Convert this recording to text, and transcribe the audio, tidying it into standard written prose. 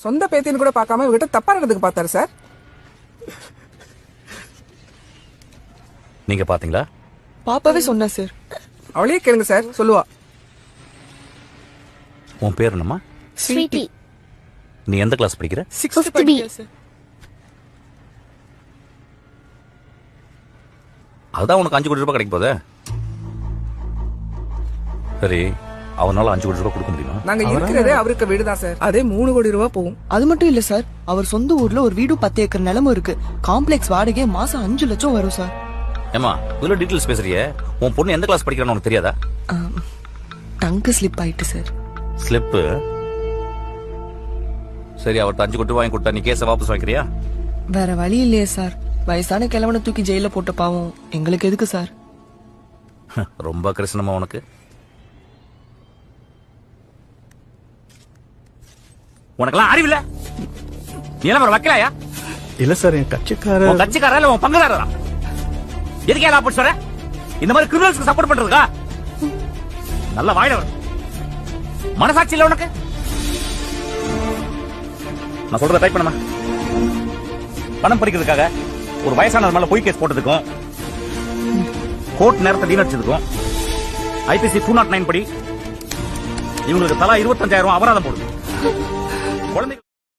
சொந்த பேத்தின்னு கூட பார்க்காம இவகிட்ட தப்பா நடந்துக்கு பார்த்தாரு சார். நீங்க பாத்தீங்களா? பாப்பாவே சொன்னா சார். அவளையே கேளுங்க சார், சொல்லுவா. உன் பேர் என்னம்மா? ஸ்வீட்டி. நீ எந்த கிளாஸ் படிக்கிற? 6th B. படிக்கிறேன் சார். அதுதான் உனக்கு 5 கோடி ரூபாய் கிடைக்க போதே. சரி, அவனால 5 கோடி ரூபாய் கொடுக்க முடியுமா? நாங்க இருக்கிறதே அவருக்கு வீடுதான் சார், அதே 3 கோடி ரூபாய் போகும். அது மட்டும் இல்ல சார், அவர் சொந்த ஊர்ல ஒரு வீடு 10 ஏக்கர் நிலமும் இருக்கு. காம்ப்ளெக்ஸ் வாடகை மாசம் 5 லட்சம் வரும் சார். ஏமா இவ்வளவு டீடைல்ஸ் பேசுறியே, உன் பொண்ணு எந்த கிளாஸ் படிக்கிறான்னு உனக்கு தெரியாதா? டங்கு ஸ்லிப் ஆயிட்டு சார். ஸ்லிப்பு. சரி, அவர்கிட்ட 5 கோடி வாங்கி கொடுத்தா நீ கேஸை வாபஸ் வாங்கிக்கிறியா? வேற வழி இல்லையே சார். வயசான கிழவனை தூக்கி ஜெயில போட்ட பாவம் எங்களுக்கு எதுக்கு சார்? ரொம்ப கிருஷ்ணமா உனக்கு. உனக்கெல்லாம் அறிவில்ல? நீ எல்லாம் ஒரு வக்கீலாயா? இல்ல சார், என் கட்சிக்காரர். உன் கட்சிக்காரா இல்ல உன் பங்குதாரரா? எதுக்கே லாபம் சொல்ற? இந்த மாதிரி கிரிமினல்ஸ்க்கு சப்போர்ட் பண்றதுக்கா? நல்ல வாயில வரும். மனசாட்சி இல்ல உனக்கு? நான் சொல்றத டைப் பண்ணுமா? பணம் பறிக்கிறதுக்காக ஒரு வயசானவர் மேல பொய் கேஸ் போட்டதுக்கும், கோர்ட் நேரத்தை வீணடிச்சதுக்கும் IPC 209 படி இவங்களுக்கு தலா 25,000 அபராதம் போடுது.